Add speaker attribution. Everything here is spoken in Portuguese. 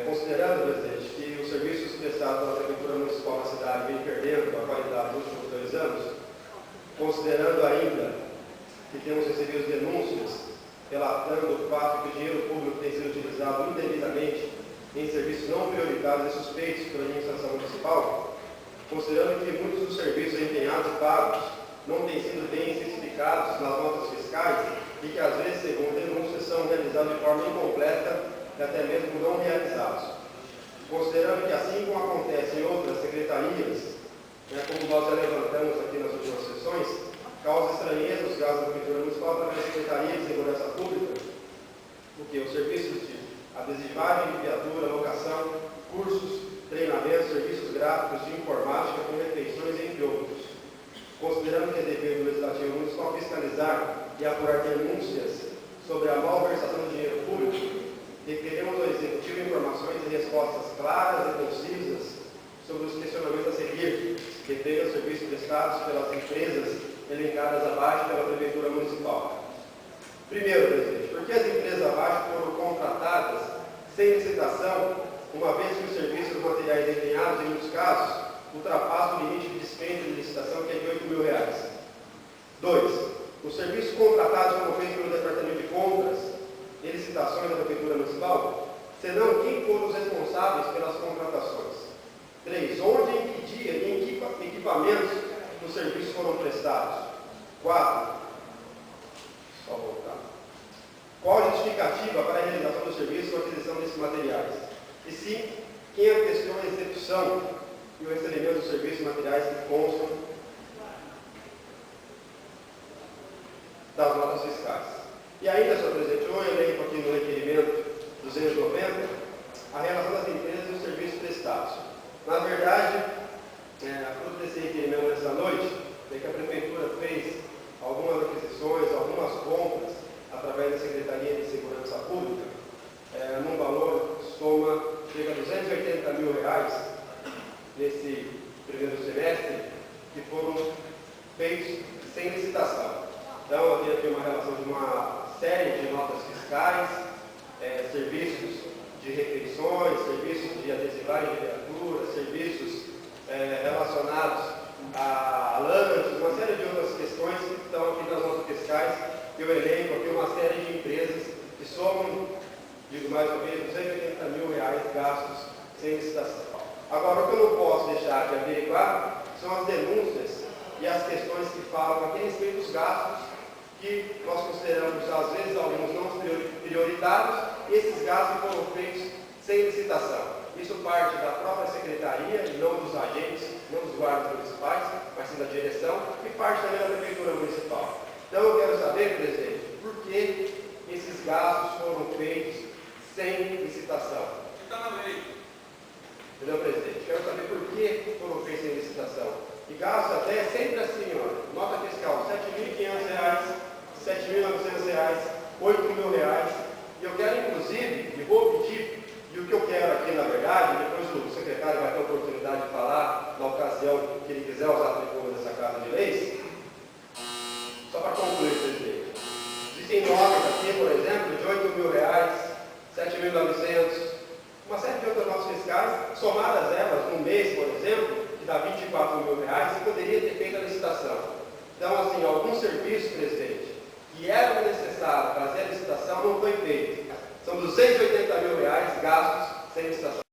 Speaker 1: Considerando, presidente, que os serviços prestados pela Prefeitura Municipal na cidade vem perdendo a qualidade nos últimos 2 anos, considerando ainda que temos recebido denúncias relatando o fato que o dinheiro público tem sido utilizado indevidamente em serviços não prioritários e suspeitos pela administração municipal, considerando que muitos dos serviços empenhados e pagos não têm sido bem especificados nas notas fiscais e que, às vezes, segundo denúncias, são realizados de forma incompleta e até mesmo não realizados. Considerando que, assim como acontece em outras secretarias, como nós já levantamos aqui nas últimas sessões, causa estranheza os gastos da Prefeitura Municipal através da Secretaria de Segurança Pública, porque os serviços de adesivagem de viatura, locação, cursos, treinamentos, serviços gráficos de informática com refeições, entre outros. Considerando que é dever do Legislativo Municipal fiscalizar e apurar denúncias sobre a malversação do dinheiro público, requeremos ao Executivo informações e respostas claras e concisas sobre os questionamentos a seguir, referente aos serviços prestados pelas empresas elencadas abaixo pela Prefeitura Municipal. Primeiro, presidente, por que as empresas abaixo foram contratadas sem licitação, uma vez que os serviços materiais empenhados, em muitos casos, ultrapassam o limite de dispêndio de licitação, que é de R$8.000. 2. Os serviços contratados foram feitos pelo Departamento de Compras e Licitações da Prefeitura Municipal, senão quem foram os responsáveis pelas contratações. 3. Onde, em que dia e em que equipamentos os serviços foram prestados. 4. Só voltar. Qual a justificativa para a realização do serviço ou aquisição desses materiais? E 5. Quem atestou a execução e o recebimento dos serviços e materiais que constam das notas fiscais. E ainda, senhor presidente, eu elenco aqui no requerimento 290 a relação das empresas e os serviços prestados. Na verdade, a fruto desse requerimento nessa noite, é que a Prefeitura fez algumas aquisições, algumas compras, através da Secretaria de Segurança Pública, num valor que chega a R$280 mil nesse primeiro semestre, que foram feitos sem licitação. Então, eu tenho aqui uma relação de uma série de notas fiscais, serviços de refeições, serviços de adesivagem de viatura, serviços relacionados a lanches, uma série de outras questões que estão aqui nas notas fiscais. Eu elenco aqui uma série de empresas que somam, digo mais ou menos, R$280 mil gastos sem licitação. Agora, o que eu não posso deixar de averiguar são as denúncias e as questões que falam aqui a respeito dos gastos que nós consideramos, às vezes, alguns não prioritários, e esses gastos foram feitos sem licitação. Isso parte da própria secretaria, e não dos agentes, não dos guardas municipais, mas sim da direção, e parte também da Prefeitura Municipal. Então, eu quero saber, presidente, por que esses gastos foram feitos sem licitação?
Speaker 2: Está na lei.
Speaker 1: Entendeu, presidente? Quero saber por que foram feitos sem licitação. E gastos até sempre assim, ó, nota fiscal, R$7.500, R$7.900, R$8.000. E eu quero, inclusive, e vou pedir, e o que eu quero aqui, na verdade, depois o secretário vai ter a oportunidade de falar, na ocasião que ele quiser usar a tribuna dessa Casa de Leis, só para concluir, presidente. Existem notas aqui, por exemplo, de R$8.000, R$7.900, uma série de outras notas fiscais, somadas elas num mês, por exemplo, que dá R$24 mil, e poderia ter feito a licitação. Então, assim, alguns serviços, presidente, que eram necessários fazer a licitação, não foi feito. São R$280 mil gastos sem licitação.